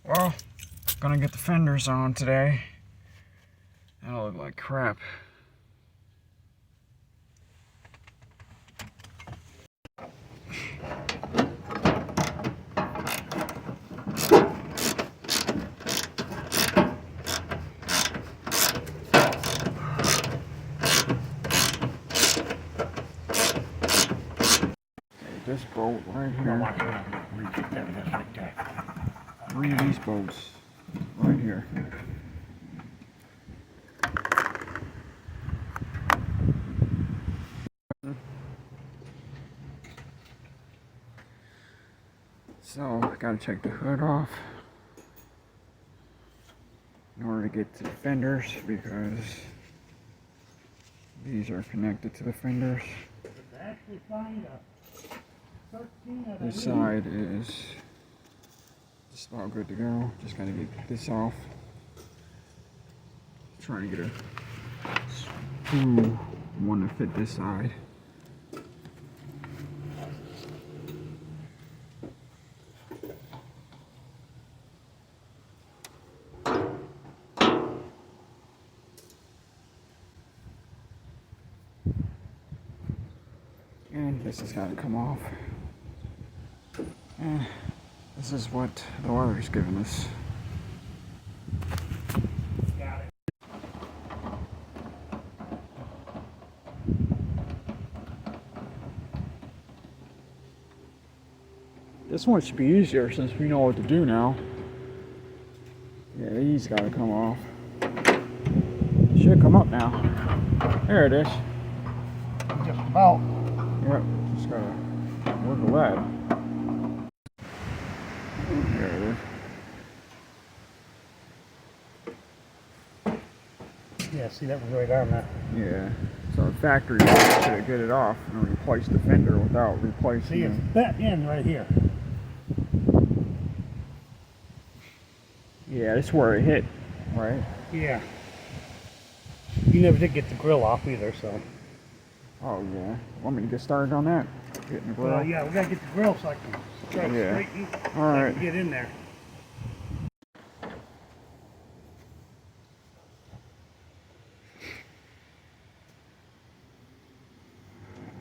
Well, gonna get the fenders on today. That'll look like crap. This bolt right here. Three of these bolts right here. So I gotta take the hood off in order to get to the fenders because these are connected to the fenders. This side is just about good to go. Just gotta get this off. Trying to get a screw one to fit this side. And this has got to come off. And this is what the weather's giving us. Got it. This one should be easier since we know what to do now. Yeah, these got to come off. It should come up now. There it is. Just about. Yep, just gotta work the lead. There it is. Yeah, see, that was right on that. Yeah, so the factory should get it off and replace the fender without replacing See, it's bent in right here. Yeah, that's where it hit, right? Yeah. You never did get the grill off either, so. Oh, yeah. Want me to get started on that? Getting the grill? Well, yeah, we gotta get the grill so I can try to straighten. All right. So get in there.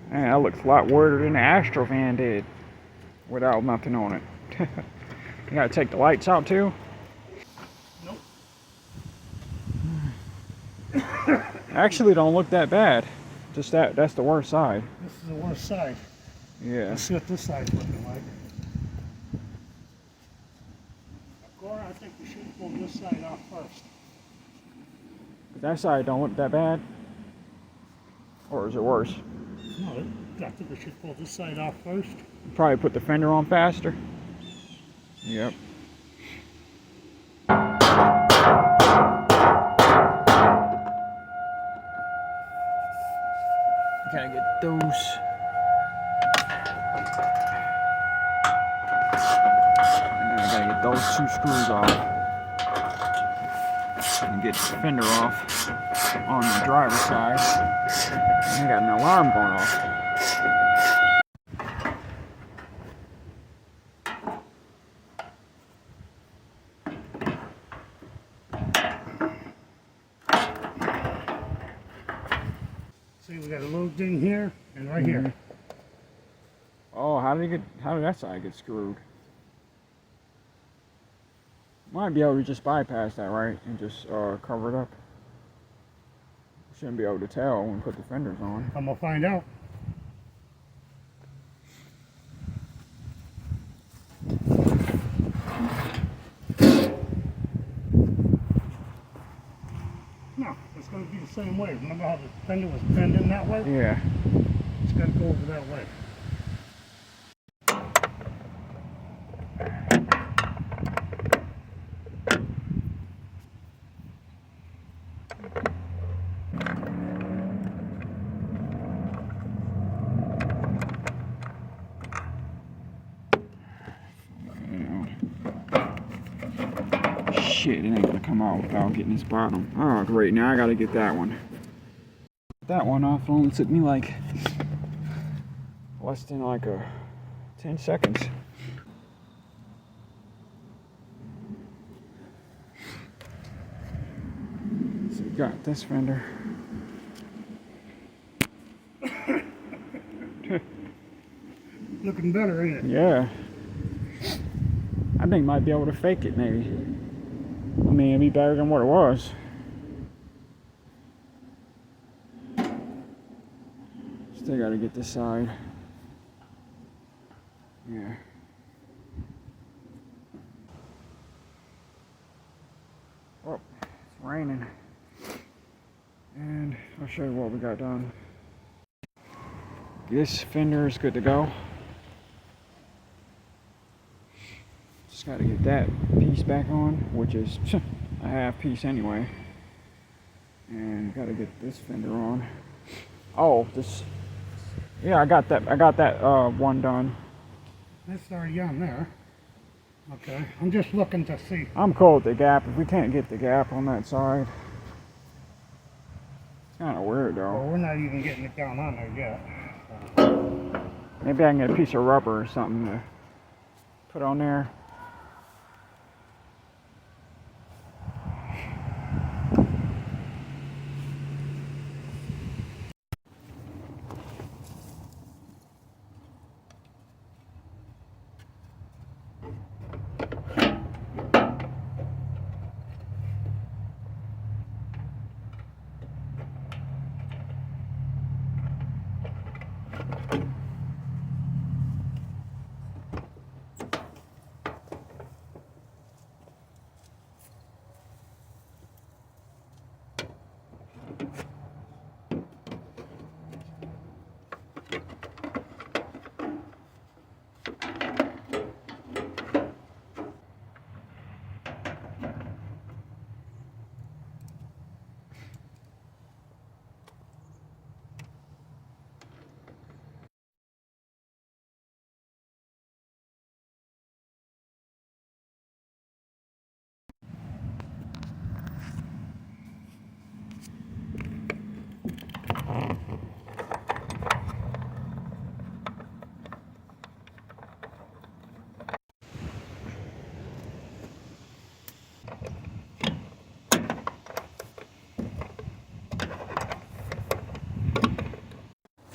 Man, that looks a lot weirder than the Astro van did without nothing on it. You gotta take the lights out too? Nope. Actually, don't look that bad. Just that's the worst side. This is the worst side. Yeah. Let's see what this side's looking like. Cora, I think we should pull this side off first. That side don't look that bad? Or is it worse? No, I think we should pull this side off first. Probably put the fender on faster. Yep. Gotta get those. And then I gotta get those two screws off. And get the fender off on the driver's side. And I got an alarm going off. See, we got a little ding here and right here. Oh, how did that side get screwed? Might be able to just bypass that, right? And just cover it up. Shouldn't be able to tell when we put the fenders on. I'm gonna find out. No, it's gonna be the same way. Remember how the fender was bent in that way? Yeah. It's gotta go over that way. Shit, it ain't gonna come out without getting this bottom. Oh, great. Now I gotta get that one. That one off. It only took me like less than like 10 seconds. got this fender. Looking better, ain't it? Yeah. I think might be able to fake it maybe. I mean, it'd be better than what it was. Still gotta get this side. Yeah. Oh, it's raining. And I'll show you what we got done. This fender is good to go. Just got to get that piece back on, which is a half piece anyway. And got to get this fender on. Oh, this. Yeah, I got that one done. That's already on there. Okay, I'm just looking to see. I'm cool with the gap. If we can't get the gap on that side, it's kind of weird though. Well, we're not even getting it down on there yet. Maybe I can get a piece of rubber or something to put on there.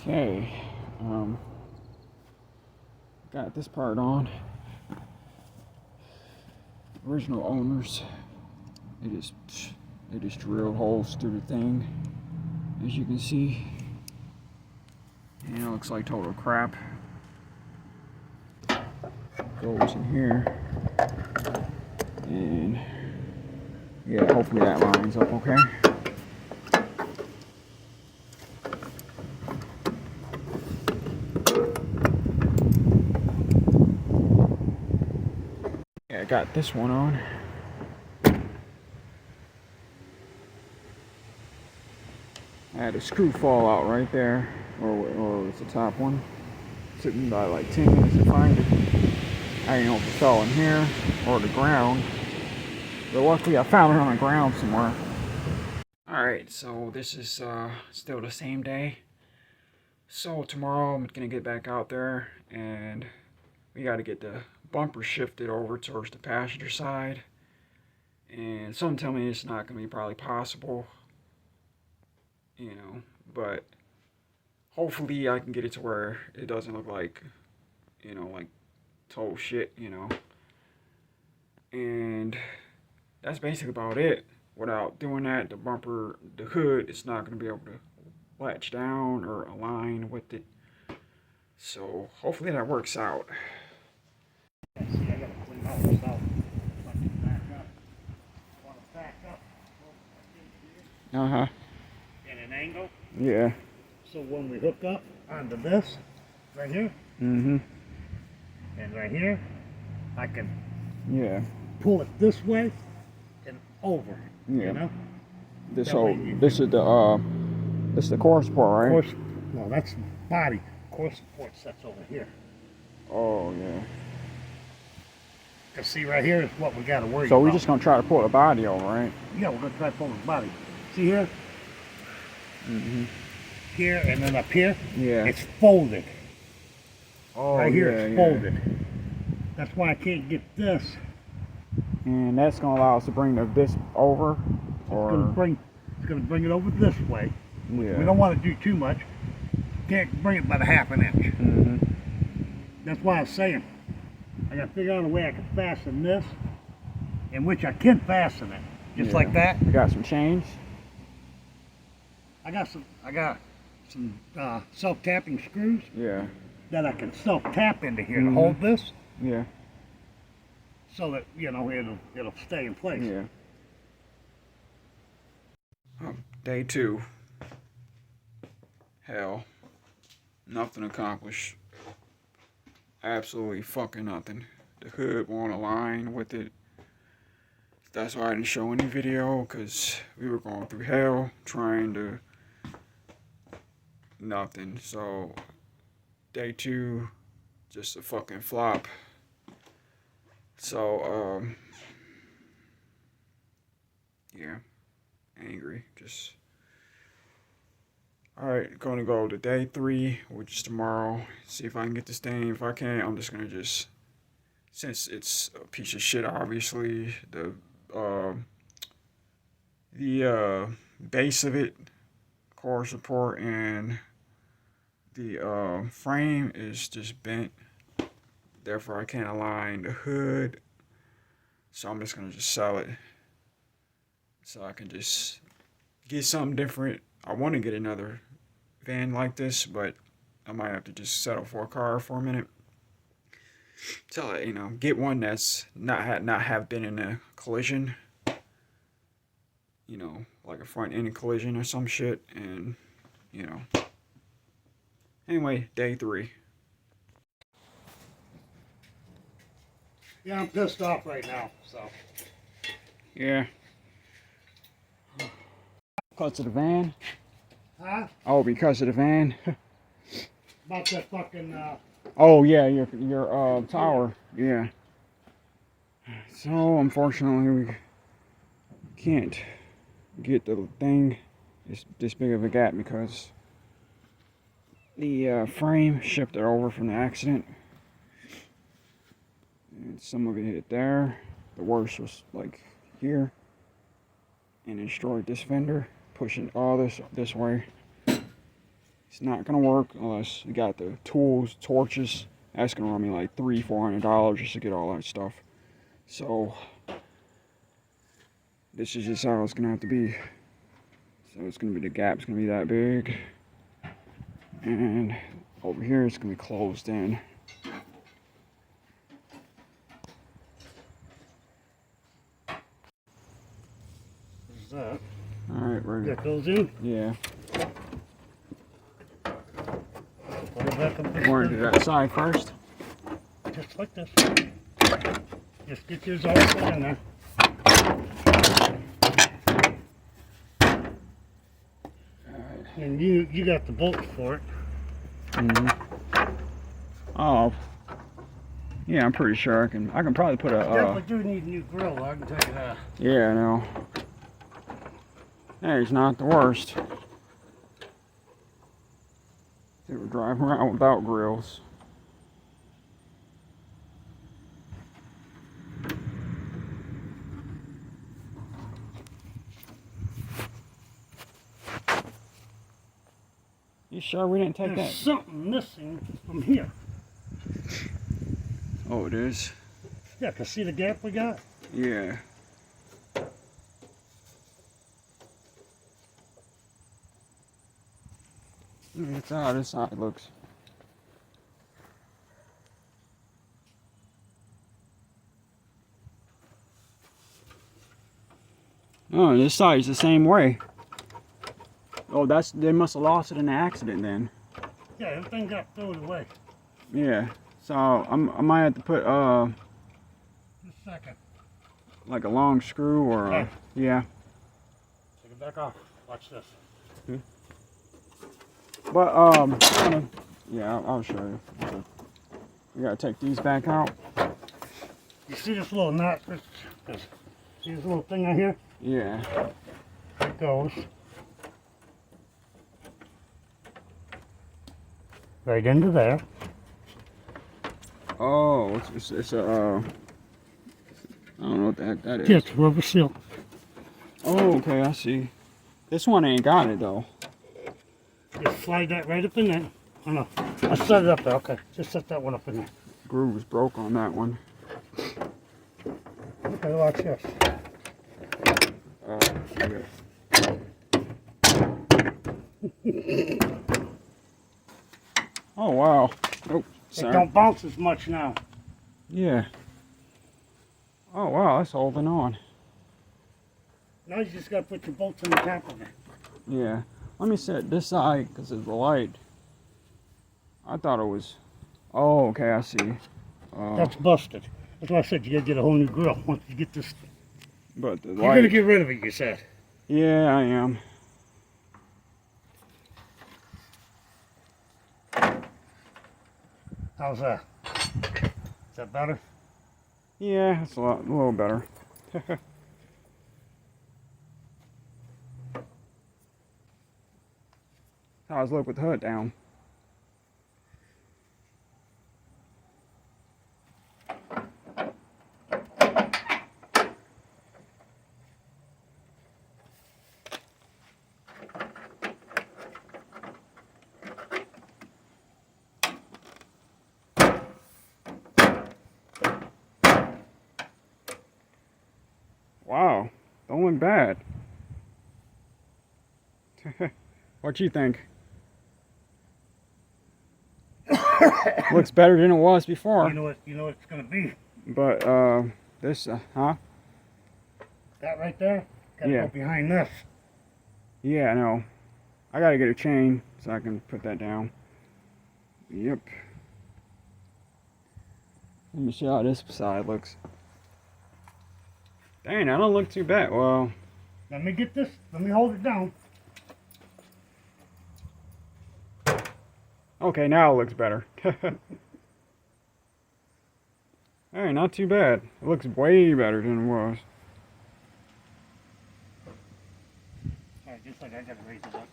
Okay, got this part on. Original owners, they just drilled holes through the thing, as you can see. And it looks like total crap. Goes in here, and yeah, hopefully that lines up okay. I got this one on. I had a screw fall out right there, or it's the top one. It took me about like 10 minutes to find it. I didn't know if it fell in here or the ground, but luckily I found it on the ground somewhere. Alright, so this is still the same day. So tomorrow I'm gonna get back out there and we gotta get the bumper shifted over towards the passenger side, and some tell me it's not going to be probably possible, you know, but hopefully I can get it to where it doesn't look like, you know, like total shit, you know. And that's basically about it. Without doing that, the bumper, the hood, it's not going to be able to latch down or align with it, so hopefully that works out. See, I gotta clean all this out. If I can back up. Want to back up. Uh-huh. In an angle. Yeah. So when we hook up onto this, right here, Mm-hmm. and right here, I can pull it this way and over. Yeah. You know? This That whole, way you this is the core support, right? Core, no, that's body. Core support sets over here. Oh, yeah. Cause see right here is what we gotta worry So about. we're just gonna try to pull the body over, right? Yeah, we're gonna try to pull the body. See here? Mm-hmm. Here and then up here. Yeah. It's folded. Oh, Right here yeah, it's yeah. folded. That's why I can't get this. And that's gonna allow us to bring this over, It's or gonna bring it's going to bring it over this way. Yeah. We don't want to do too much. Can't bring it by the half an inch. Mm-hmm. That's why I was saying, I got to figure out a way I can fasten this, in which I can fasten it, just like that. You got some chains? I got some self-tapping screws. Yeah. That I can self-tap into here to hold this. Yeah. So that, you know, it'll stay in place. Yeah. Day 2. Hell. Nothing accomplished. Absolutely fucking nothing. The hood won't align with it. That's why I didn't show any video, because we were going through hell trying to... Nothing. So, day 2, just a fucking flop. So, yeah, angry, just, alright, gonna go to day 3, which is tomorrow, see if I can get this thing. If I can't, I'm just gonna just, since it's a piece of shit, obviously, the base of it, core support, and the frame is just bent. Therefore, I can't align the hood, so I'm just gonna just sell it, so I can just get something different. I want to get another van like this, but I might have to just settle for a car for a minute. So, you know, get one that's not have been in a collision, you know, like a front end collision or some shit, and you know. Anyway, day 3. Yeah, I'm pissed off right now, so. Yeah. Because of the van? Huh? Oh, because of the van? About that fucking, Oh, yeah, your tower. Yeah. So, unfortunately, we can't get the thing this big of a gap because the frame shifted over from the accident. And some of it hit there. The worst was like here. And it destroyed this fender, pushing all this way. It's not gonna work unless you got the tools, torches. That's gonna run me like $300-400 just to get all that stuff. So this is just how it's gonna have to be. So it's gonna be, the gap's gonna be that big, and over here it's gonna be closed in. that. Alright, ready. That goes in. Yeah. Put it back up. Want to do that side first? Just like this. Just get yours all put in there. And you got the bolts for it. Oh. Yeah, I'm pretty sure I can probably put a Definitely do need a new grill, I can tell you that. yeah, I know. Hey, it's not the worst. They were driving around without grills. You sure we didn't take There's that? something missing from here. Oh, it is? Yeah, cause see the gap we got? Yeah. That's how this side looks. Oh, this side's the same way. Oh, they must have lost it in the accident then. Yeah, everything got thrown away. Yeah. So I might have to put Just a second. like a long screw or Hey. yeah. Take it back off. Watch this. But yeah, I'll show you. So, we gotta take these back out. You see this little nut? See this little thing right here? Yeah. It goes right into there. Oh, it's a I don't know what the heck that is. Yeah, it's rubber seal. Oh, okay, I see. This one ain't got it though. Just slide that right up in there. Oh no, I'll set it up there. Okay, just set that one up in there. Groove's broke on that one. Okay, watch this. Okay. Oh wow. Oh, It sorry. don't bounce as much now. Yeah. Oh wow, that's holding on. Now you just gotta put your bolts on the top of it. Yeah. Let me set this side because of the light. I thought it was. Oh, okay, I see. That's busted. That's why I said you gotta get a whole new grill once you get this. But the You're light. gonna get rid of it, you said. Yeah, I am. How's that? Is that better? Yeah, it's a little better. How's it look with the hood down? Wow, don't look bad. What you think? Looks better than it was before. You know what it's gonna be. But this, huh? That right there, gotta Yeah. go behind this. Yeah, I know. I gotta get a chain so I can put that down. Yep. Let me see how this side looks. Dang, I don't look too bad. Well, Let me get this, let me hold it down. okay, now it looks better. Hey, not too bad. It looks way better than it was. Alright, just like I gotta raise it up.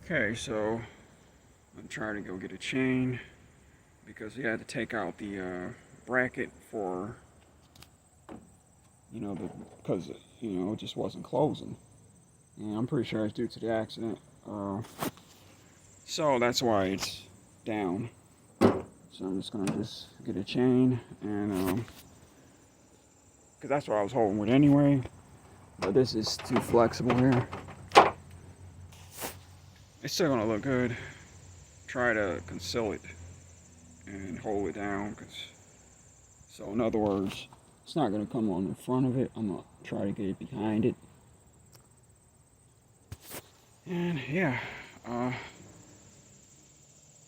Okay, so I'm trying to go get a chain because you had to take out the bracket for, because it just wasn't closing. And I'm pretty sure it's due to the accident. So that's why it's down. So I'm just gonna get a chain and because that's what I was holding with anyway. But this is too flexible here. It's still gonna look good. Try to conceal it and hold it down. So in other words, it's not gonna come on the front of it. I'm gonna try to get it behind it. And yeah,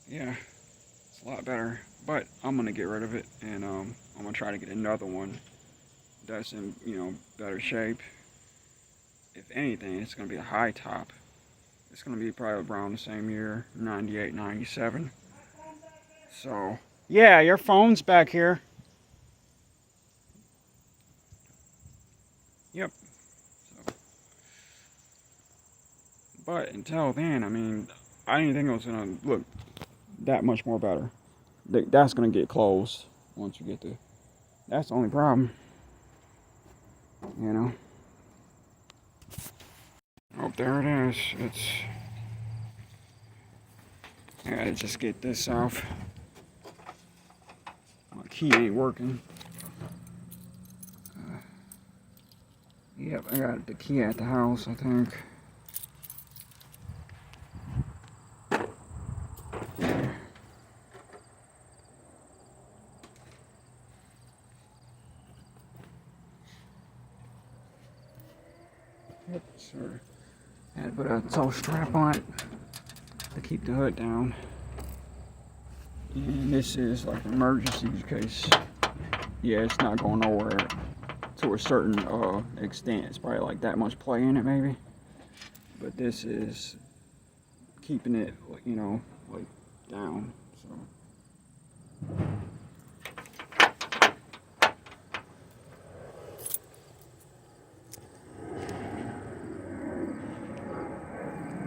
it's a lot better. But I'm gonna get rid of it, and I'm gonna try to get another one that's in better shape. If anything, it's gonna be a high top. It's gonna be probably around the same year, 98, 97. So yeah, your phone's back here. Yep. So, but until then, I mean, I didn't think it was gonna look that much more better. That's gonna get closed once you get to. That's the only problem. Oh, there it is. I gotta just get this off. My key ain't working. Yep, I got the key at the house, I think. Yep, sure. Had to put a tow strap on it to keep the hood down. And this is like an emergency case. Yeah, it's not going nowhere to a certain extent. It's probably like that much play in it, maybe. But this is keeping it, like down. So.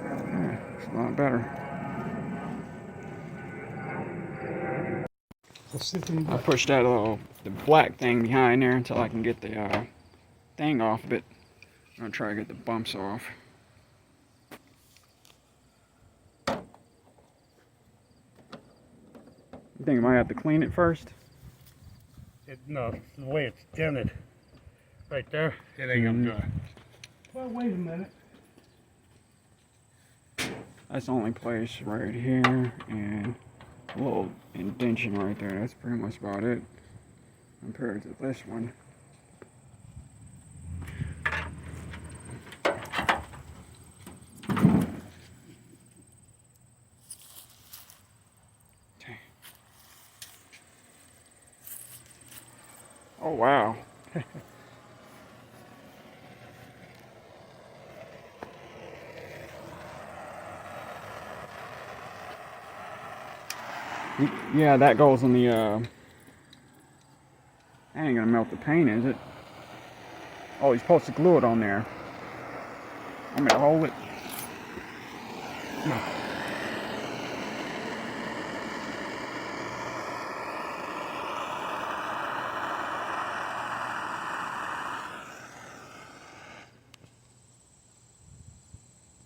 Yeah, it's a lot better. Let's see if we can I pushed that the black thing behind there until I can get the thing off of it. I'm gonna try to get the bumps off. You think I might have to clean it first? No, the way it's dented right there, it ain't gonna do it. Well, wait a minute. That's the only place right here, and a little indentation right there. That's pretty much about it compared to this one. Oh wow. Yeah, that goes on the that ain't gonna melt the paint, is it? Oh, he's supposed to glue it on there. I'm gonna hold it. No.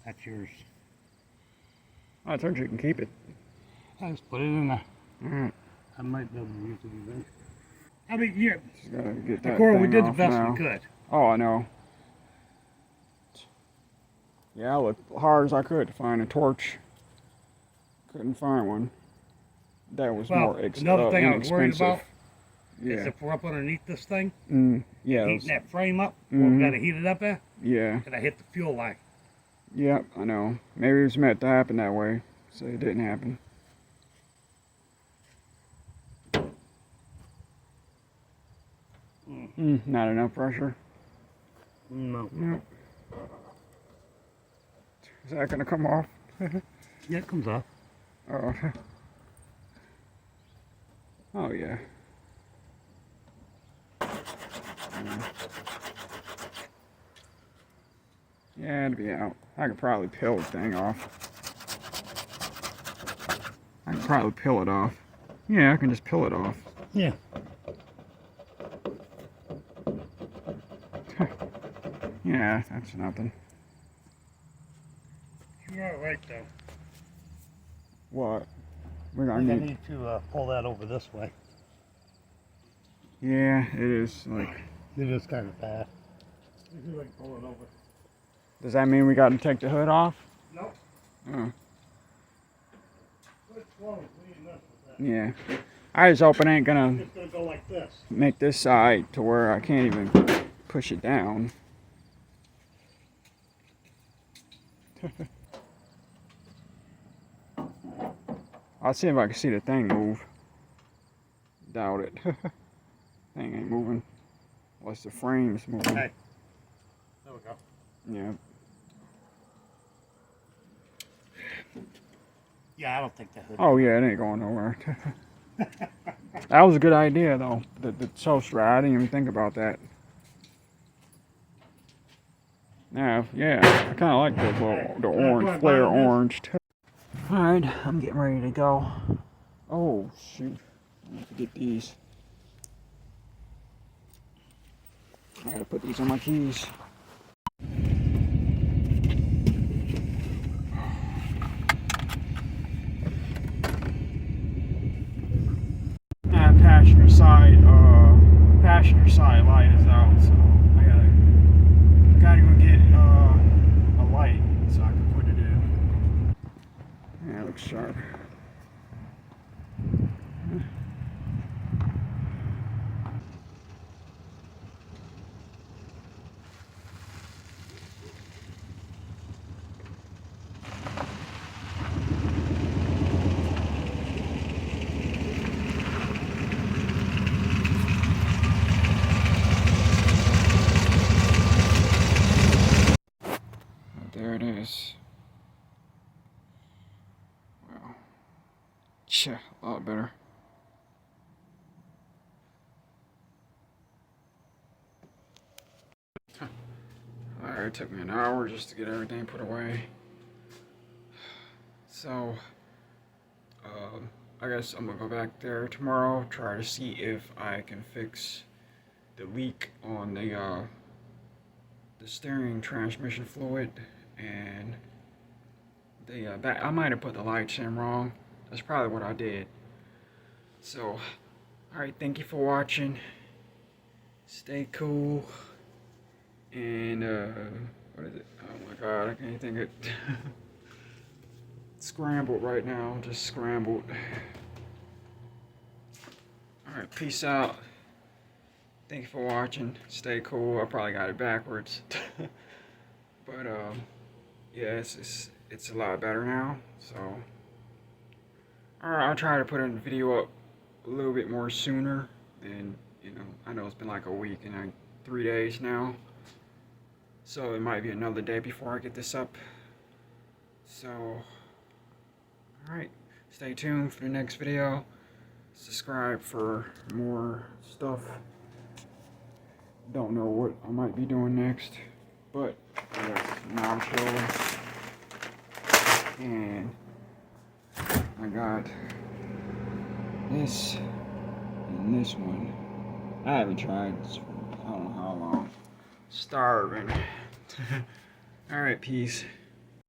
That's yours. Oh, I told you you can keep it. I just put it in there. Alright. I might be able to use it eventually. I mean, yeah. Just gotta get that Cora, we thing did the off best now. we could. Oh, I know. Yeah, I looked hard as I could to find a torch. Couldn't find one. That was Well, more another thing I was worried inexpensive. about is Yeah. if we're up underneath this thing, Yeah. heating that frame up, where we got to heat it up at, Yeah. and I hit the fuel line. Yep, I know. Maybe it was meant to happen that way, so it didn't happen. Not enough pressure. No. Nope. Is that gonna come off? Yeah, it comes off. Oh. Oh yeah. Yeah, it'd be out. I could probably peel the thing off. I could probably peel it off. Yeah, I can just peel it off. Yeah. Yeah, that's nothing. You are right, though. What? We're I gonna think I need to pull that over this way. Yeah, it is like. It is kind of bad. Let's see if I can pull it over. Does that mean we got to take the hood off? Nope. Oh. Quit slowing, clean this with that. Yeah. I just hope it ain't gonna It's gonna go like this. make this side to where I can't even push it down. I'll see if I can see the thing move. Doubt it. Thing ain't moving. Unless the frame's moving. Hey. There we go. Yeah. Yeah, I don't think that hood. Oh yeah, it ain't going nowhere. That was a good idea though. The toe strap. I didn't even think about that. Yeah, I kind of like the orange, flare orange. Alright, I'm getting ready to go. Oh, shoot. I have to get these. I gotta put these on my keys. Passenger side light is out, so I gotta go get a light so I can put it in. Yeah, it looks sharp. There it is. Wow. Yeah, a lot better. Alright, it took me an hour just to get everything put away. So, I guess I'm gonna go back there tomorrow, try to see if I can fix the leak on the steering transmission fluid, and the back. I might have put the lights in wrong. That's probably what I did. So, alright, thank you for watching. Stay cool. And, what is it? Oh my god, I can't think it. Scrambled right now, just scrambled. Alright, peace out. Thank you for watching. Stay cool. I probably got it backwards. But, yeah, it's a lot better now, so. Alright, I'll try to put a video up a little bit more sooner than, you know, I know it's been like a week and like 3 days now. So it might be another day before I get this up. So, alright, stay tuned for the next video. Subscribe for more stuff. Don't know what I might be doing next, but now I'm chilling. And I got this and this one. I haven't tried this for I don't know how long. Starving. Alright, peace.